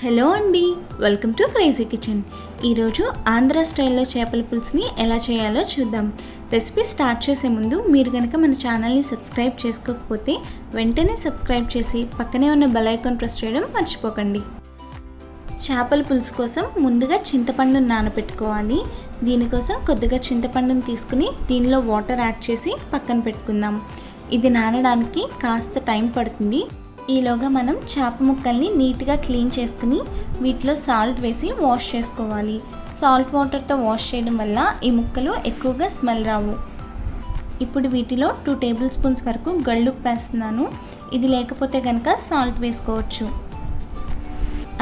Hello అండి, welcome to crazy kitchen. ఈరోజు ఆంధ్ర స్టైల్లో చేపల పులుసుని ఎలా చేయాలో చూద్దాం. రెసిపీ స్టార్ట్ చేసే ముందు మీరు కనుక మన ఛానల్ని సబ్స్క్రైబ్ చేసుకోకపోతే వెంటనే సబ్స్క్రైబ్ చేసి పక్కనే ఉన్న బెల్ ఐకాన్ ప్రెస్ చేయడం మర్చిపోకండి. చేపల పులుసు కోసం ముందుగా చింతపండును నానబెట్టుకోవాలి. దీనికోసం కొద్దిగా చింతపండును తీసుకుని దీనిలో వాటర్ యాడ్ చేసి పక్కన పెట్టుకుందాం. ఇది నానడానికి కాస్త టైం పడుతుంది. ఈలోగా మనం చేప ముక్కల్ని నీట్గా క్లీన్ చేసుకుని వీటిలో సాల్ట్ వేసి వాష్ చేసుకోవాలి. సాల్ట్ వాటర్తో వాష్ చేయడం వల్ల ఈ ముక్కలు ఎక్కువగా స్మెల్ రావు. ఇప్పుడు వీటిలో 2 టేబుల్ స్పూన్స్ వరకు గళ్ళుప్పు వేస్తున్నాను. ఇది లేకపోతే కనుక సాల్ట్ వేసుకోవచ్చు.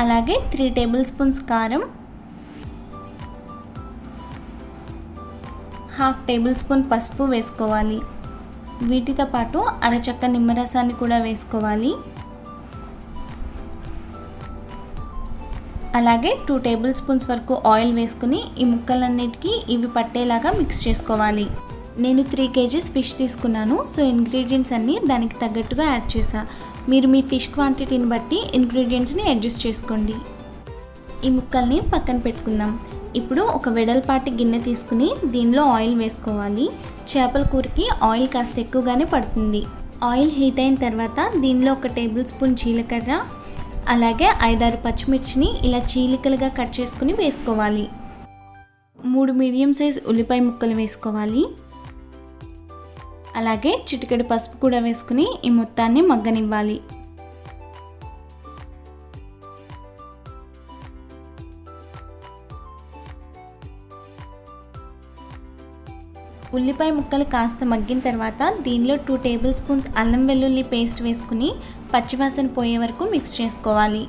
అలాగే 3 టేబుల్ స్పూన్స్ కారం, 1/2 టేబుల్ స్పూన్ పసుపు వేసుకోవాలి. వీటితో పాటు అరచక్క నిమ్మరసాన్ని కూడా వేసుకోవాలి. అలాగే 2 టేబుల్ స్పూన్స్ వరకు ఆయిల్ వేసుకుని ఈ ముక్కలన్నిటికీ ఇవి పట్టేలాగా మిక్స్ చేసుకోవాలి. నేను 3 కేజీస్ ఫిష్ తీసుకున్నాను. సో ఇంగ్రీడియంట్స్ అన్నీ దానికి తగ్గట్టుగా యాడ్ చేసా. మీరు మీ ఫిష్ క్వాంటిటీని బట్టి ఇంగ్రీడియంట్స్ని అడ్జస్ట్ చేసుకోండి. ఈ ముక్కల్ని పక్కన పెట్టుకుందాం. ఇప్పుడు ఒక వెడల్పాటి గిన్నె తీసుకుని దీనిలో ఆయిల్ వేసుకోవాలి. చేపల కూరకి ఆయిల్ కాస్త ఎక్కువగానే పడుతుంది. ఆయిల్ హీట్ అయిన తర్వాత దీనిలో 1 టేబుల్ స్పూన్ జీలకర్ర, అలాగే 5-6 పచ్చిమిర్చిని ఇలా చీలికలుగా కట్ చేసుకుని వేసుకోవాలి. 3 మీడియం సైజ్ ఉల్లిపాయ ముక్కలు వేసుకోవాలి. అలాగే చిటికెడు పసుపు కూడా వేసుకుని ఈ మొత్తాన్ని మగ్గనివ్వాలి. ఉల్లిపాయ ముక్కలు కాస్త మగ్గిన తర్వాత దీనిలో 2 టేబుల్ స్పూన్స్ అల్లం వెల్లుల్లి పేస్ట్ వేసుకుని పచ్చివాసన పోయే వరకు మిక్స్ చేసుకోవాలి.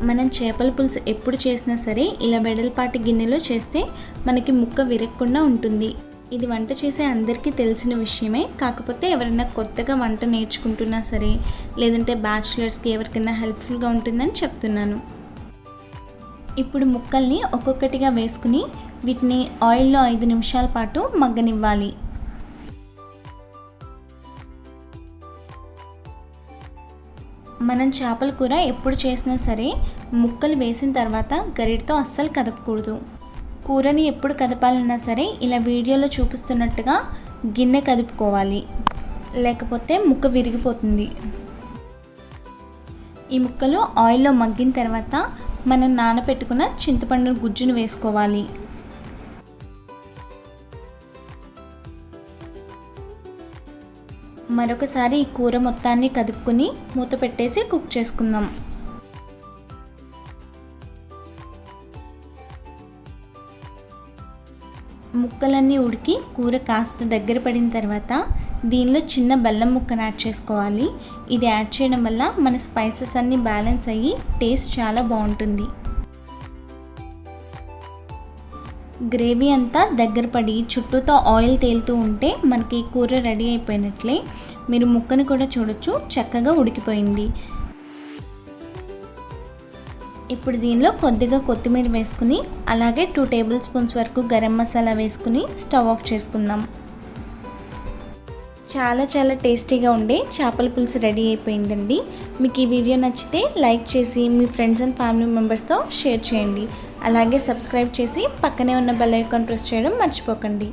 మనం చేపల పులుసు ఎప్పుడు చేసినా సరే ఇలా వెడల్పాటి గిన్నెలో చేస్తే మనకి ముక్క విరగకుండా ఉంటుంది. ఇది వంట చేసే అందరికీ తెలిసిన విషయమే. కాకపోతే ఎవరైనా కొత్తగా వంట నేర్చుకుంటున్నా సరే, లేదంటే బ్యాచిలర్స్కి ఎవరికైనా హెల్ప్ఫుల్గా ఉంటుందని చెప్తున్నాను. ఇప్పుడు ముక్కల్ని ఒక్కొక్కటిగా వేసుకుని వీటిని ఆయిల్లో 5 నిమిషాల పాటు మగ్గనివ్వాలి. మనం చేపల కూర ఎప్పుడు చేసినా సరే ముక్కలు వేసిన తర్వాత గరిటతో అస్సలు కదపకూడదు. కూరని ఎప్పుడు కదపాలన్నా సరే ఇలా వీడియోలో చూపిస్తున్నట్టుగా గిన్నె కదుపుకోవాలి, లేకపోతే ముక్క విరిగిపోతుంది. ఈ ముక్కలు ఆయిల్లో మగ్గిన తర్వాత మనం నానబెట్టుకున్న చింతపండు గుజ్జును వేసుకోవాలి. మరొకసారి ఈ కూర మొత్తాన్ని కదుపుకొని మూత పెట్టేసి కుక్ చేసుకుందాం. ముక్కలన్నీ ఉడికి కూర కాస్త దగ్గర పడిన తర్వాత దీనిలో చిన్న బెల్లం ముక్కను యాడ్ చేసుకోవాలి. ఇది యాడ్ చేయడం వల్ల మన స్పైసెస్ అన్నీ బ్యాలెన్స్ అయ్యి టేస్ట్ చాలా బాగుంటుంది. గ్రేవీ అంతా దగ్గర పడి చుట్టూతో ఆయిల్ తేలుతూ ఉంటే మనకి కూర రెడీ అయిపోయినట్లే. మీరు ముక్కను కూడా చూడొచ్చు, చక్కగా ఉడికిపోయింది. ఇప్పుడు దీనిలో కొద్దిగా కొత్తిమీర వేసుకుని అలాగే 2 టేబుల్ స్పూన్స్ వరకు గరం మసాలా వేసుకుని స్టవ్ ఆఫ్ చేసుకుందాం. చాలా టేస్టీగా ఉండే చేపల పులుసు రెడీ అయిపోయిందండి. మీకు ఈ వీడియో నచ్చితే లైక్ చేసి మీ ఫ్రెండ్స్ అండ్ ఫ్యామిలీ మెంబర్స్తో షేర్ చేయండి. అలాగే సబ్స్క్రైబ్ చేసి పక్కనే ఉన్న బెల్ ఐకాన్ ప్రెస్ చేయడం మర్చిపోకండి.